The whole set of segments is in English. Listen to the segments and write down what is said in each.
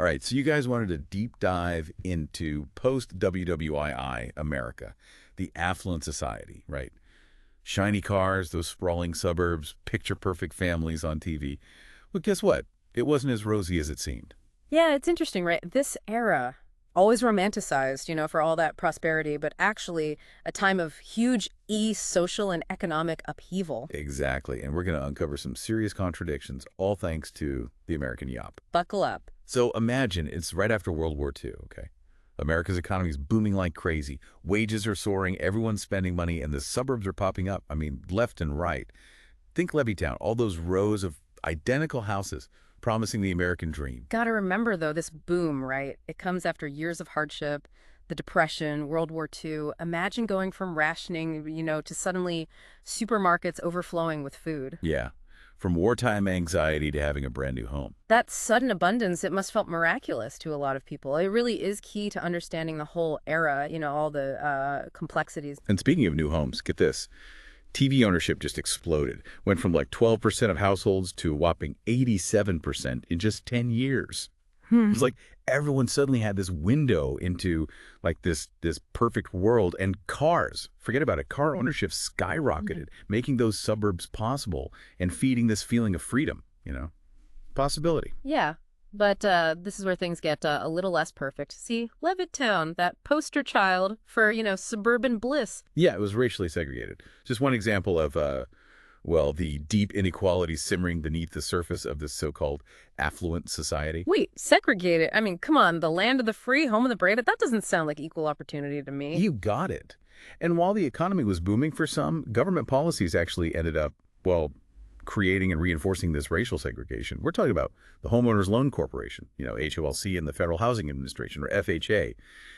All right, so you guys wanted to deep dive into post-WWII America, the affluent society, right? Shiny cars, those sprawling suburbs, picture-perfect families on TV. Well, guess what? It wasn't as rosy as it seemed. Yeah, it's interesting, right? This era, always romanticized, for all that prosperity, but actually a time of huge social and economic upheaval. Exactly, and we're going to uncover some serious contradictions, all thanks to the American Yawp. Buckle up. So imagine it's right after World War II, okay? America's economy is booming like crazy. Wages are soaring, everyone's spending money, and the suburbs are popping up. I mean, left and right. Think Levittown, all those rows of identical houses promising the American dream. Gotta remember, though, this boom, right? It comes after years of hardship, the Depression, World War II. Imagine going from rationing, to suddenly supermarkets overflowing with food. Yeah, from wartime anxiety to having a brand new home. That sudden abundance, it must felt miraculous to a lot of people. It really is key to understanding the whole era, all the complexities. And speaking of new homes, get this. TV ownership just exploded. Went from like 12% of households to a whopping 87% in just 10 years. It was like everyone suddenly had this window into like this perfect world, and cars, forget about it, car ownership skyrocketed, making those suburbs possible and feeding this feeling of freedom. Possibility. Yeah, but this is where things get a little less perfect. See, Levittown, that poster child for, suburban bliss. Yeah, it was racially segregated. Just one example of well, the deep inequalities simmering beneath the surface of this so-called affluent society. Wait, segregated? I mean, come on, the land of the free, home of the brave, that doesn't sound like equal opportunity to me. You got it. And while the economy was booming for some, government policies actually ended up, well, creating and reinforcing this racial segregation. We're talking about the Homeowners Loan Corporation, HOLC, and the Federal Housing Administration, or FHA.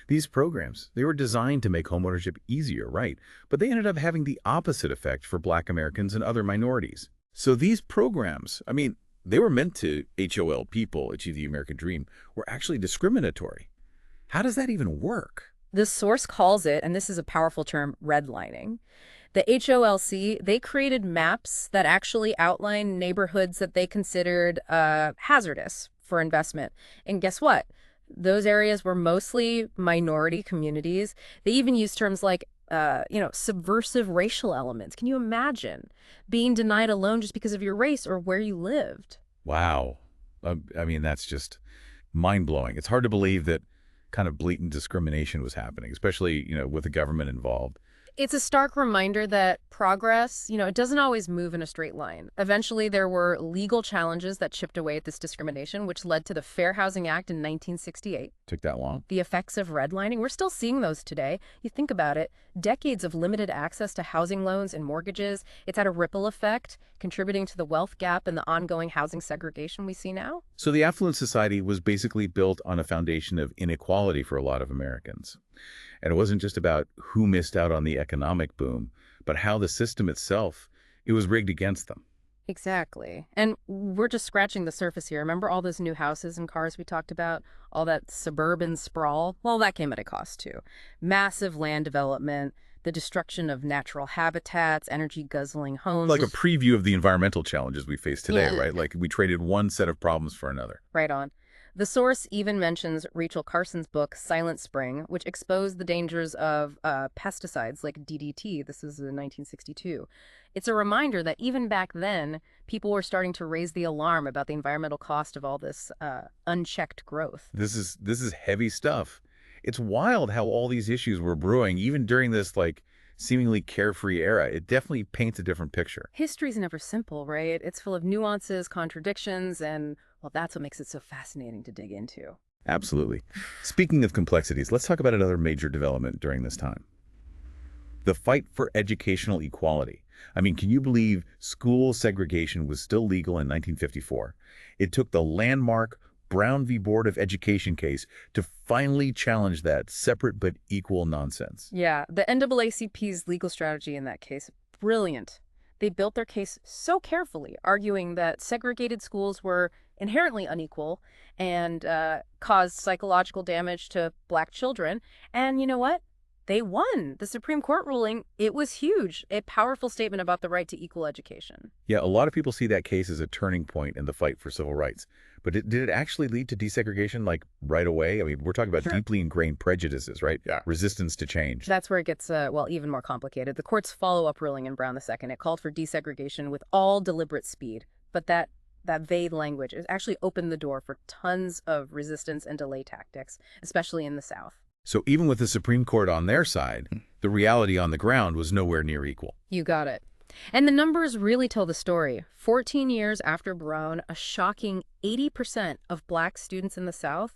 These programs, they were designed to make homeownership easier, right? But they ended up having the opposite effect for Black Americans and other minorities. So these programs, I mean, they were meant to HOL people achieve the American dream, were actually discriminatory. How does that even work? The source calls it, and this is a powerful term, redlining. The HOLC, they created maps that actually outline neighborhoods that they considered hazardous for investment. And guess what? Those areas were mostly minority communities. They even used terms like, subversive racial elements. Can you imagine being denied a loan just because of your race or where you lived? Wow. I mean, that's just mind-blowing. It's hard to believe that kind of blatant discrimination was happening, especially, with the government involved. It's a stark reminder that progress, it doesn't always move in a straight line. Eventually, there were legal challenges that chipped away at this discrimination, which led to the Fair Housing Act in 1968. Took that long? The effects of redlining, we're still seeing those today. You think about it, decades of limited access to housing loans and mortgages, it's had a ripple effect, contributing to the wealth gap and the ongoing housing segregation we see now. So the affluent society was basically built on a foundation of inequality for a lot of Americans. And it wasn't just about who missed out on the economic boom, but how the system itself, it was rigged against them. Exactly. And we're just scratching the surface here. Remember all those new houses and cars we talked about? All that suburban sprawl? Well, that came at a cost too. Massive land development, the destruction of natural habitats, energy-guzzling homes. Like a preview of the environmental challenges we face today, Yeah. right? Like we traded one set of problems for another. Right on. The source even mentions Rachel Carson's book, Silent Spring, which exposed the dangers of pesticides like DDT. This is in 1962. It's a reminder that even back then, people were starting to raise the alarm about the environmental cost of all this unchecked growth. This is heavy stuff. It's wild how all these issues were brewing, even during this like seemingly carefree era. It definitely paints a different picture. History's never simple, right? It's full of nuances, contradictions, and, well, that's what makes it so fascinating to dig into. Absolutely. Speaking of complexities, let's talk about another major development during this time. The fight for educational equality. I mean, can you believe school segregation was still legal in 1954? It took the landmark Brown v. Board of Education case to finally challenge that separate but equal nonsense. Yeah, the NAACP's legal strategy in that case, brilliant. They built their case so carefully, arguing that segregated schools were inherently unequal and caused psychological damage to Black children. And you know what? They won. The Supreme Court ruling, it was huge. A powerful statement about the right to equal education. Yeah, a lot of people see that case as a turning point in the fight for civil rights. But did it actually lead to desegregation, like, right away? I mean, we're talking about Sure. deeply ingrained prejudices, right? Yeah. Resistance to change. That's where it gets, well, even more complicated. The court's follow-up ruling in Brown II, it called for desegregation with all deliberate speed. But that vague language has actually opened the door for tons of resistance and delay tactics, especially in the South. So even with the Supreme Court on their side, the reality on the ground was nowhere near equal. You got it. And the numbers really tell the story. 14 years after Brown, a shocking 80% of black students in the South,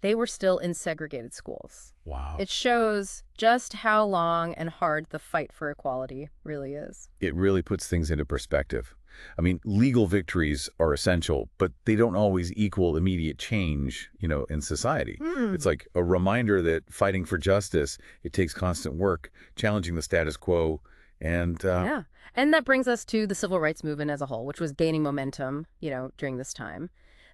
they were still in segregated schools. Wow. It shows just how long and hard the fight for equality really is. It really puts things into perspective. I mean, legal victories are essential, but they don't always equal immediate change, in society. It's like a reminder that fighting for justice, it takes constant work, challenging the status quo, and Yeah. And that brings us to the civil rights movement as a whole, which was gaining momentum, during this time.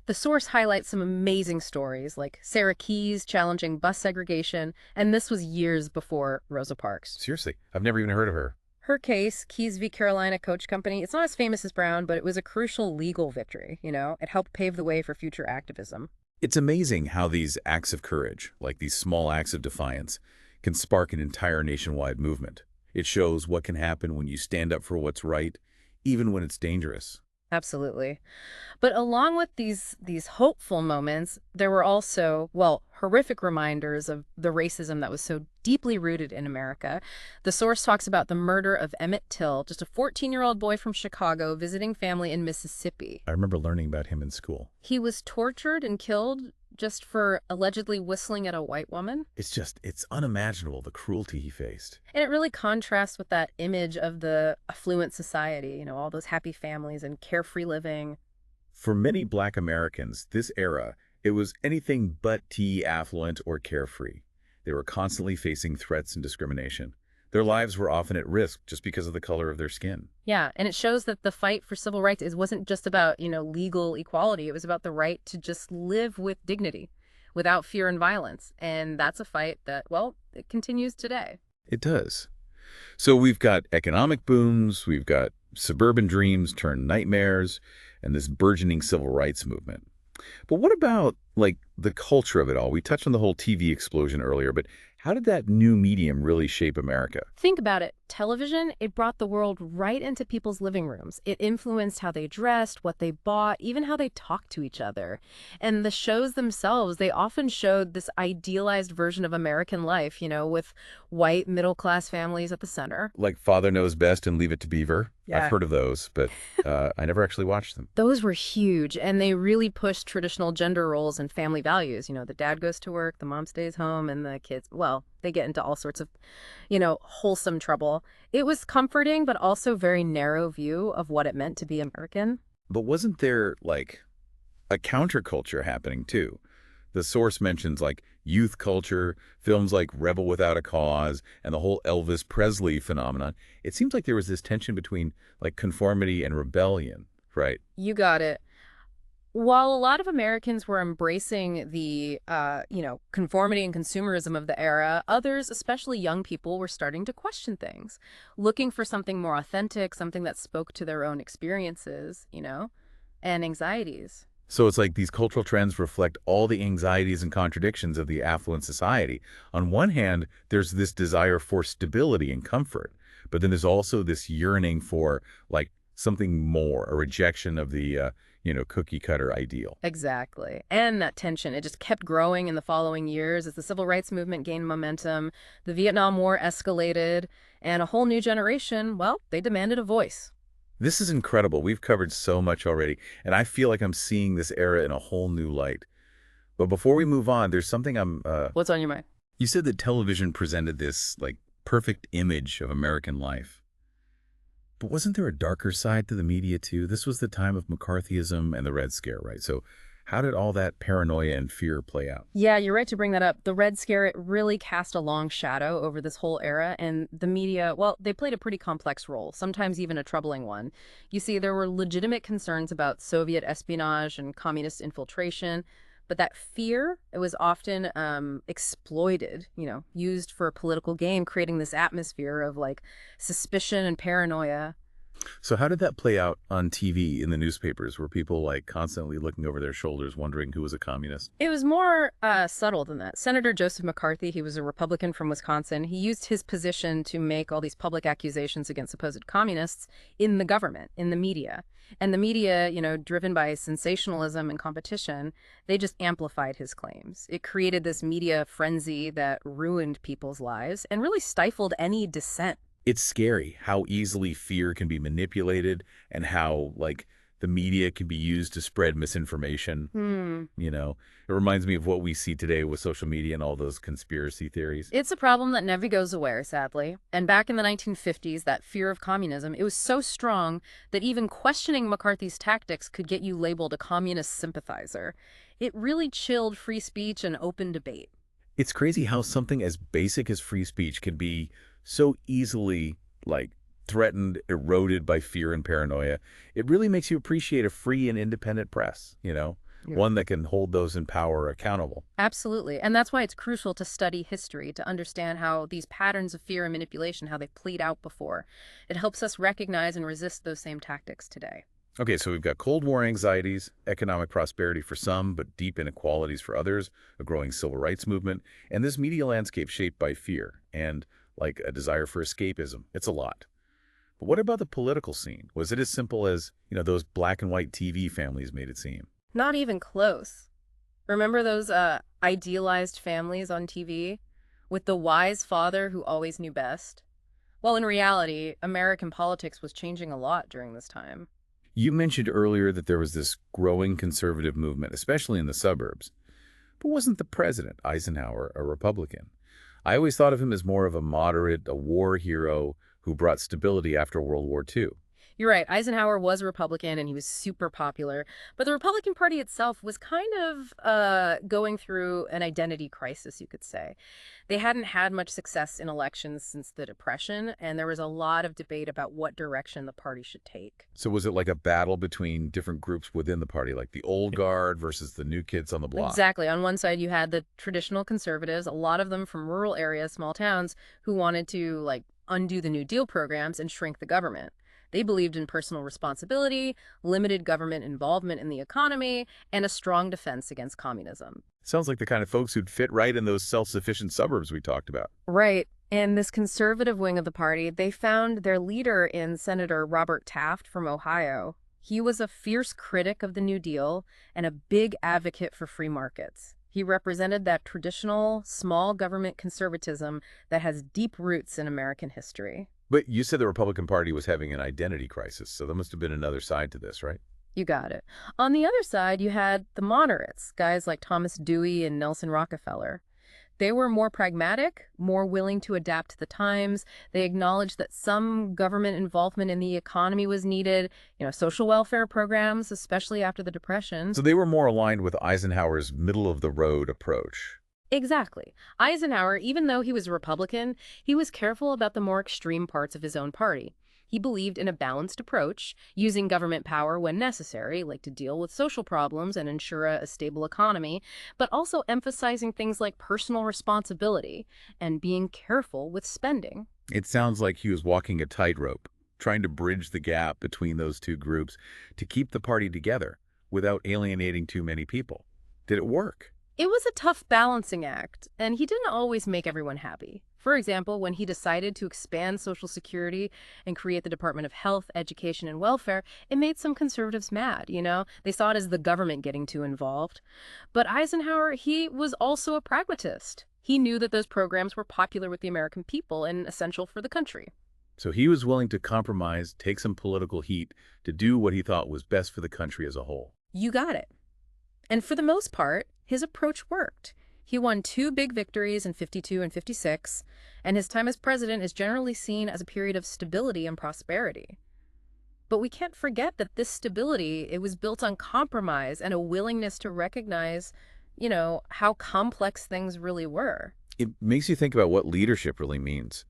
The source highlights some amazing stories, like Sarah Keyes challenging bus segregation, and this was years before Rosa Parks. seriously, I've never even heard of her. Her case, Keyes v. Carolina Coach Company, it's not as famous as Brown, but it was a crucial legal victory, It helped pave the way for future activism. It's amazing how these acts of courage, like these small acts of defiance, can spark an entire nationwide movement. It shows what can happen when you stand up for what's right, even when it's dangerous. Absolutely. But along with these hopeful moments, there were also, well, horrific reminders of the racism that was so deeply rooted in America. The source talks about the murder of Emmett Till, just a 14-year-old boy from Chicago visiting family in Mississippi. I remember learning about him in school. He was tortured and killed just for allegedly whistling at a white woman. It's unimaginable, the cruelty he faced. And it really contrasts with that image of the affluent society, all those happy families and carefree living. For many Black Americans, this era, it was anything but affluent or carefree. They were constantly facing threats and discrimination. Their lives were often at risk just because of the color of their skin. Yeah, and it shows that the fight for civil rights wasn't just about, legal equality. It was about the right to just live with dignity, without fear and violence. And that's a fight that, well, it continues today. It does. So we've got economic booms, we've got suburban dreams turned nightmares, and this burgeoning civil rights movement. But what about, like, the culture of it all? We touched on the whole TV explosion earlier, but how did that new medium really shape America? Think about it. Television, it brought the world right into people's living rooms. It influenced how they dressed, what they bought, even how they talked to each other. And the shows themselves, they often showed this idealized version of American life, with white middle-class families at the center. Like Father Knows Best and Leave It to Beaver? Yeah. I've heard of those, but I never actually watched them. Those were huge, and they really pushed traditional gender roles and family values. The dad goes to work, the mom stays home, and the kids, well, they get into all sorts of, wholesome trouble. It was comforting, but also very narrow view of what it meant to be American. But wasn't there, like, a counterculture happening, too? The source mentions, like, youth culture, films like Rebel Without a Cause, and the whole Elvis Presley phenomenon. It seems like there was this tension between, like, conformity and rebellion, right? You got it. While a lot of Americans were embracing the, conformity and consumerism of the era, others, especially young people, were starting to question things, looking for something more authentic, something that spoke to their own experiences, and anxieties. So it's like these cultural trends reflect all the anxieties and contradictions of the affluent society. On one hand, there's this desire for stability and comfort, but then there's also this yearning for, like, something more, a rejection of the, cookie-cutter ideal. Exactly. And that tension, it just kept growing in the following years as the civil rights movement gained momentum, the Vietnam War escalated, and a whole new generation, well, they demanded a voice. This is incredible. We've covered so much already, and I feel like I'm seeing this era in a whole new light. But before we move on, there's something What's on your mind? You said that television presented this, like, perfect image of American life. But wasn't there a darker side to the media, too? This was the time of McCarthyism and the Red Scare, right? So how did all that paranoia and fear play out? Yeah, you're right to bring that up. The Red Scare, it really cast a long shadow over this whole era, and the media, well, they played a pretty complex role, sometimes even a troubling one. You see, there were legitimate concerns about Soviet espionage and communist infiltration, But that fear, it was often exploited, used for political gain, creating this atmosphere of like suspicion and paranoia. So how did that play out on TV, in the newspapers? Were people like constantly looking over their shoulders, wondering who was a communist? It was more subtle than that. Senator Joseph McCarthy, he was a Republican from Wisconsin. He used his position to make all these public accusations against supposed communists in the government, in the media. And the media, driven by sensationalism and competition, they just amplified his claims. It created this media frenzy that ruined people's lives and really stifled any dissent. It's scary how easily fear can be manipulated and how, like, the media can be used to spread misinformation. Hmm. It reminds me of what we see today with social media and all those conspiracy theories. It's a problem that never goes away, sadly. And back in the 1950s, that fear of communism, it was so strong that even questioning McCarthy's tactics could get you labeled a communist sympathizer. It really chilled free speech and open debate. It's crazy how something as basic as free speech can be so easily, like, threatened, eroded by fear and paranoia. It really makes you appreciate a free and independent press, Yeah. one that can hold those in power accountable. Absolutely. And that's why it's crucial to study history, to understand how these patterns of fear and manipulation, how they've played out before. It helps us recognize and resist those same tactics today. Okay, so we've got Cold War anxieties, economic prosperity for some, but deep inequalities for others, a growing civil rights movement, and this media landscape shaped by fear and, like, a desire for escapism. It's a lot. But what about the political scene? Was it as simple as, those black and white TV families made it seem? Not even close. Remember those idealized families on TV with the wise father who always knew best? Well, in reality, American politics was changing a lot during this time. You mentioned earlier that there was this growing conservative movement, especially in the suburbs. But wasn't the president, Eisenhower, a Republican? I always thought of him as more of a moderate, a war hero who brought stability after World War II. You're right. Eisenhower was a Republican and he was super popular. But the Republican Party itself was kind of going through an identity crisis, you could say. They hadn't had much success in elections since the Depression, and there was a lot of debate about what direction the party should take. So was it like a battle between different groups within the party, like the old guard versus the new kids on the block? Exactly. On one side, you had the traditional conservatives, a lot of them from rural areas, small towns, who wanted to, like, undo the New Deal programs and shrink the government. They believed in personal responsibility, limited government involvement in the economy, and a strong defense against communism. Sounds like the kind of folks who'd fit right in those self-sufficient suburbs we talked about. Right. And this conservative wing of the party, they found their leader in Senator Robert Taft from Ohio. He was a fierce critic of the New Deal and a big advocate for free markets. He represented that traditional, small government conservatism that has deep roots in American history. But you said the Republican Party was having an identity crisis, so there must have been another side to this, right? You got it. On the other side, you had the moderates, guys like Thomas Dewey and Nelson Rockefeller. They were more pragmatic, more willing to adapt to the times. They acknowledged that some government involvement in the economy was needed, social welfare programs, especially after the Depression. So they were more aligned with Eisenhower's middle-of-the-road approach. Exactly. Eisenhower, even though he was a Republican, he was careful about the more extreme parts of his own party. He believed in a balanced approach, using government power when necessary, like to deal with social problems and ensure a stable economy, but also emphasizing things like personal responsibility and being careful with spending. It sounds like he was walking a tightrope, trying to bridge the gap between those two groups to keep the party together without alienating too many people. Did it work? It was a tough balancing act, and he didn't always make everyone happy. For example, when he decided to expand Social Security and create the Department of Health, Education, and Welfare, it made some conservatives mad. They saw it as the government getting too involved. But Eisenhower, he was also a pragmatist. He knew that those programs were popular with the American people and essential for the country. So he was willing to compromise, take some political heat to do what he thought was best for the country as a whole. You got it. And for the most part, his approach worked. He won 2 big victories in 52 and 56, and his time as president is generally seen as a period of stability and prosperity. But we can't forget that this stability, it was built on compromise and a willingness to recognize, how complex things really were. It makes you think about what leadership really means.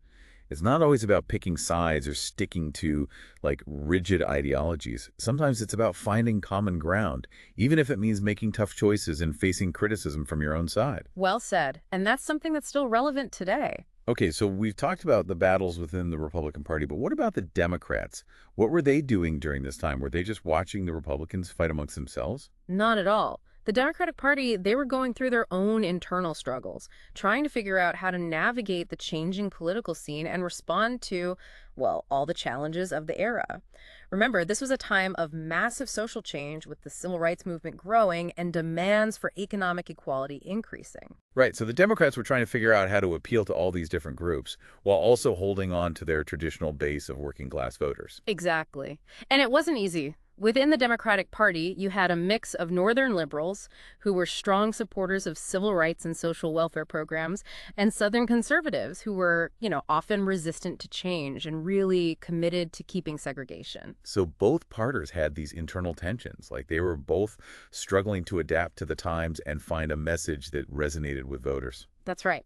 It's not always about picking sides or sticking to, like, rigid ideologies. Sometimes it's about finding common ground, even if it means making tough choices and facing criticism from your own side. Well said. And that's something that's still relevant today. Okay, so we've talked about the battles within the Republican Party, but what about the Democrats? What were they doing during this time? Were they just watching the Republicans fight amongst themselves? Not at all. The Democratic Party, they were going through their own internal struggles, trying to figure out how to navigate the changing political scene and respond to, well, all the challenges of the era. Remember, this was a time of massive social change with the civil rights movement growing and demands for economic equality increasing. Right, so the Democrats were trying to figure out how to appeal to all these different groups while also holding on to their traditional base of working class voters. Exactly. And it wasn't easy. Within the Democratic Party, you had a mix of Northern liberals, who were strong supporters of civil rights and social welfare programs, and Southern conservatives, who were, often resistant to change and really committed to keeping segregation. So both parties had these internal tensions, like they were both struggling to adapt to the times and find a message that resonated with voters. That's right.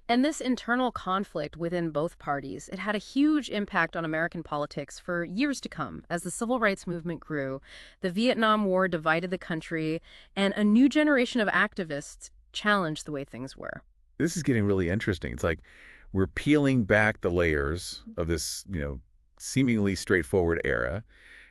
And this internal conflict within both parties, it had a huge impact on American politics for years to come. As the civil rights movement grew, the Vietnam War divided the country, and a new generation of activists challenged the way things were. This is getting really interesting. It's like we're peeling back the layers of this, seemingly straightforward era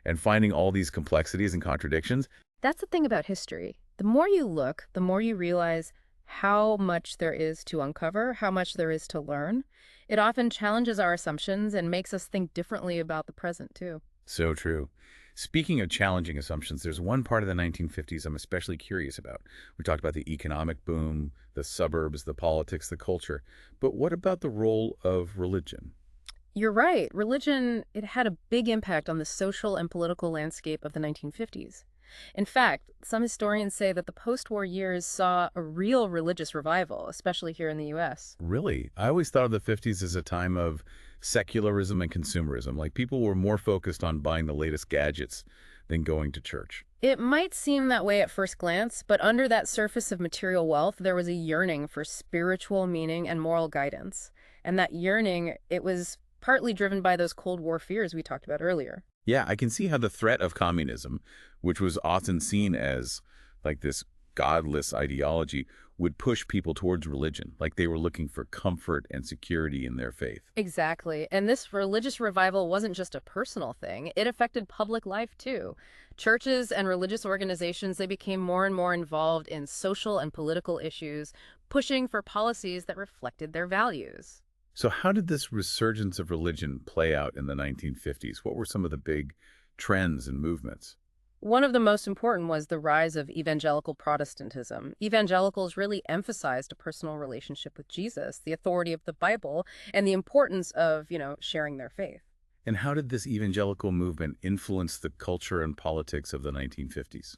and finding all these complexities and contradictions. That's the thing about history. The more you look, the more you realize how much there is to uncover, how much there is to learn. It often challenges our assumptions and makes us think differently about the present, too. So true. Speaking of challenging assumptions, there's one part of the 1950s I'm especially curious about. We talked about the economic boom, the suburbs, the politics, the culture. But what about the role of religion? You're right. Religion, it had a big impact on the social and political landscape of the 1950s. In fact, some historians say that the post-war years saw a real religious revival, especially here in the U.S. Really? I always thought of the 50s as a time of secularism and consumerism. Like people were more focused on buying the latest gadgets than going to church. It might seem that way at first glance, but under that surface of material wealth, there was a yearning for spiritual meaning and moral guidance. And that yearning, it was partly driven by those Cold War fears we talked about earlier. Yeah, I can see how the threat of communism, which was often seen as like this godless ideology, would push people towards religion, like they were looking for comfort and security in their faith. Exactly. And this religious revival wasn't just a personal thing. It affected public life, too. Churches and religious organizations, they became more and more involved in social and political issues, pushing for policies that reflected their values. So how did this resurgence of religion play out in the 1950s? What were some of the big trends and movements? One of the most important was the rise of evangelical Protestantism. Evangelicals really emphasized a personal relationship with Jesus, the authority of the Bible, and the importance of, sharing their faith. And how did this evangelical movement influence the culture and politics of the 1950s?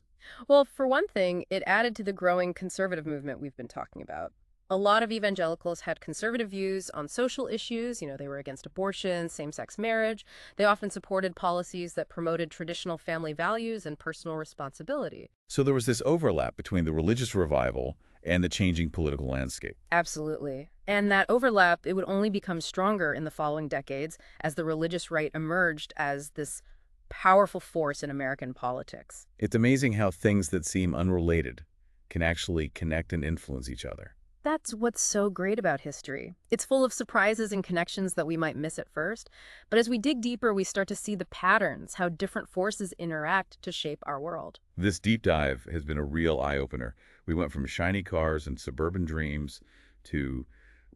Well, for one thing, it added to the growing conservative movement we've been talking about. A lot of evangelicals had conservative views on social issues. They were against abortion, same-sex marriage. They often supported policies that promoted traditional family values and personal responsibility. So there was this overlap between the religious revival and the changing political landscape. Absolutely. And that overlap, it would only become stronger in the following decades as the religious right emerged as this powerful force in American politics. It's amazing how things that seem unrelated can actually connect and influence each other. That's what's so great about history. It's full of surprises and connections that we might miss at first, but as we dig deeper, we start to see the patterns, how different forces interact to shape our world. This deep dive has been a real eye-opener. We went from shiny cars and suburban dreams to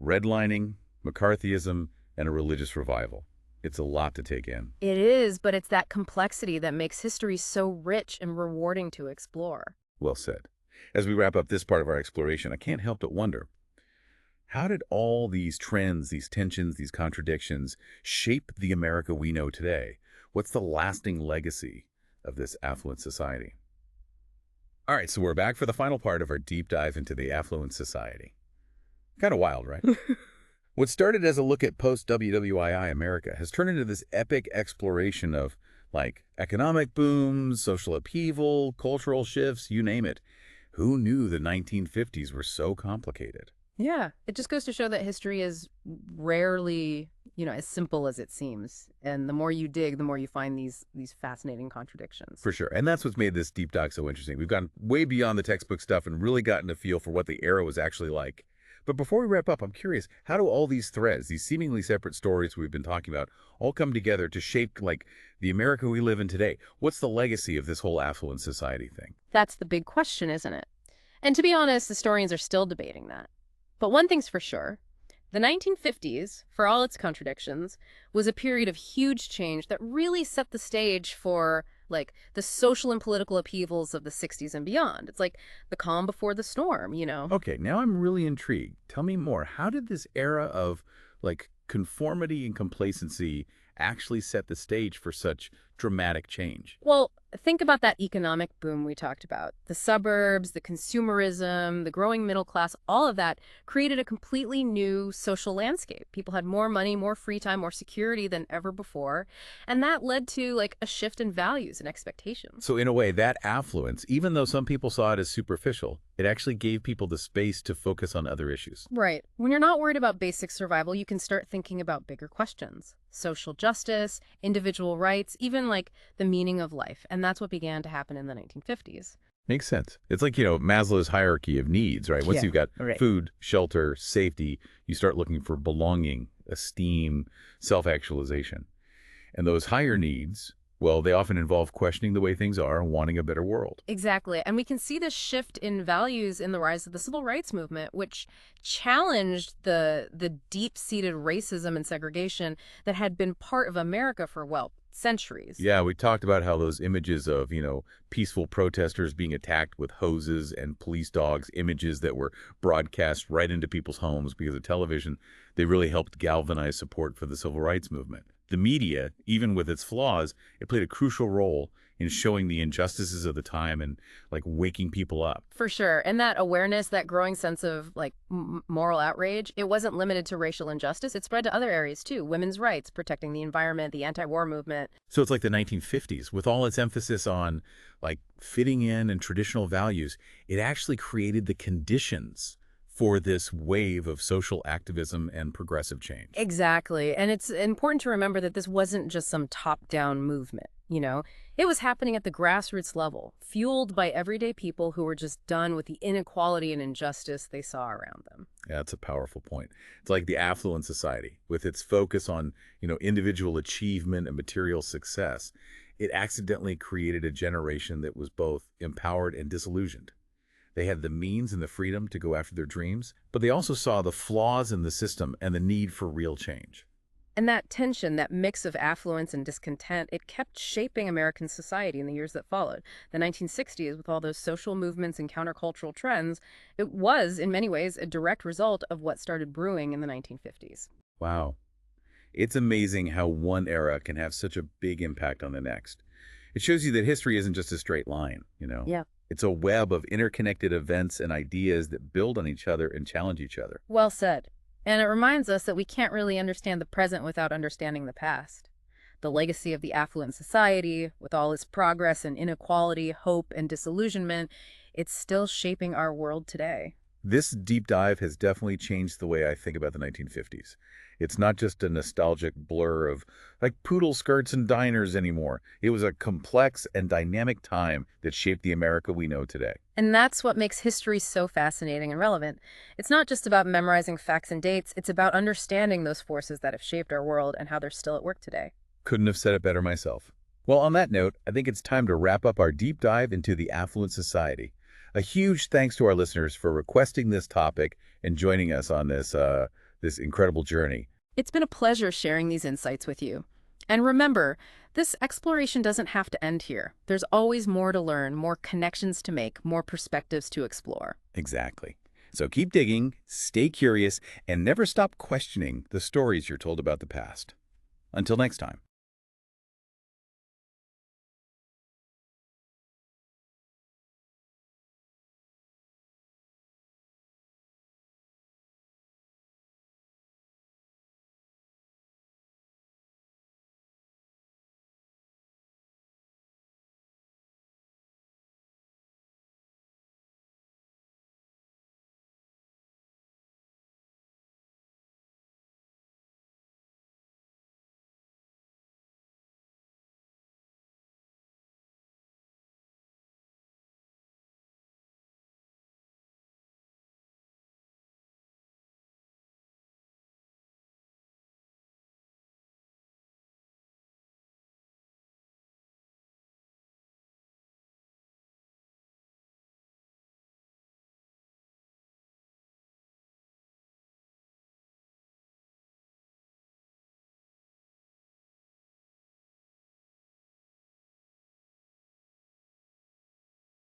redlining, McCarthyism, and a religious revival. It's a lot to take in. It is, but it's that complexity that makes history so rich and rewarding to explore. Well said. As we wrap up this part of our exploration, I can't help but wonder, how did all these trends, these tensions, these contradictions shape the America we know today? What's the lasting legacy of this affluent society? All right, so we're back for the final part of our deep dive into the affluent society. Kind of wild, right? What started as a look at post-WWII America has turned into this epic exploration of, like, economic booms, social upheaval, cultural shifts, you name it. Who knew the 1950s were so complicated? Yeah, it just goes to show that history is rarely as simple as it seems. And the more you dig, the more you find these fascinating contradictions. For sure. And that's what's made this deep dive so interesting. We've gone way beyond the textbook stuff and really gotten a feel for what the era was actually like. But before we wrap up, I'm curious, how do all these threads, these seemingly separate stories we've been talking about, all come together to shape, like, the America we live in today? What's the legacy of this whole affluent society thing? That's the big question, isn't it? And to be honest, historians are still debating that. But one thing's for sure. The 1950s, for all its contradictions, was a period of huge change that really set the stage for, like, the social and political upheavals of the 60s and beyond. It's like the calm before the storm. Okay, now I'm really intrigued. Tell me more. How did this era of, like, conformity and complacency actually set the stage for such dramatic change? Well, think about that economic boom we talked about. The suburbs, the consumerism, the growing middle class, all of that created a completely new social landscape. People had more money, more free time, more security than ever before. And that led to like a shift in values and expectations. So in a way, that affluence, even though some people saw it as superficial, it actually gave people the space to focus on other issues. Right. When you're not worried about basic survival, you can start thinking about bigger questions. Social justice, individual rights, even like the meaning of life. And that's what began to happen in the 1950s. Makes sense. It's like, Maslow's hierarchy of needs, right? Once Yeah, you've got right. food, shelter, safety, you start looking for belonging, esteem, self-actualization. And those higher needs, well, they often involve questioning the way things are and wanting a better world. Exactly. And we can see this shift in values in the rise of the civil rights movement, which challenged the deep-seated racism and segregation that had been part of America for, well, centuries. Yeah, we talked about how those images of, peaceful protesters being attacked with hoses and police dogs, images that were broadcast right into people's homes because of television, they really helped galvanize support for the civil rights movement. The media, even with its flaws, it played a crucial role in showing the injustices of the time and, like, waking people up. For sure. And that awareness, that growing sense of like moral outrage, it wasn't limited to racial injustice. It spread to other areas too. Women's rights, protecting the environment, the anti-war movement. So it's like the 1950s, with all its emphasis on, like, fitting in and traditional values, it actually created the conditions for this wave of social activism and progressive change. Exactly. And it's important to remember that this wasn't just some top-down movement. It was happening at the grassroots level, fueled by everyday people who were just done with the inequality and injustice they saw around them. Yeah, that's a powerful point. It's like the affluent society, with its focus on, individual achievement and material success. It accidentally created a generation that was both empowered and disillusioned. They had the means and the freedom to go after their dreams, but they also saw the flaws in the system and the need for real change. And that tension, that mix of affluence and discontent, it kept shaping American society in the years that followed. The 1960s, with all those social movements and countercultural trends, it was, in many ways, a direct result of what started brewing in the 1950s. Wow. It's amazing how one era can have such a big impact on the next. It shows you that history isn't just a straight line. Yeah. It's a web of interconnected events and ideas that build on each other and challenge each other. Well said. And it reminds us that we can't really understand the present without understanding the past. The legacy of the affluent society, with all its progress and inequality, hope, and disillusionment, it's still shaping our world today. This deep dive has definitely changed the way I think about the 1950s. It's not just a nostalgic blur of, like, poodle skirts and diners anymore. It was a complex and dynamic time that shaped the America we know today. And that's what makes history so fascinating and relevant. It's not just about memorizing facts and dates, it's about understanding those forces that have shaped our world and how they're still at work today. Couldn't have said it better myself. Well, on that note, I think it's time to wrap up our deep dive into the affluent society. A huge thanks to our listeners for requesting this topic and joining us on this incredible journey. It's been a pleasure sharing these insights with you. And remember, this exploration doesn't have to end here. There's always more to learn, more connections to make, more perspectives to explore. Exactly. So keep digging, stay curious, and never stop questioning the stories you're told about the past. Until next time.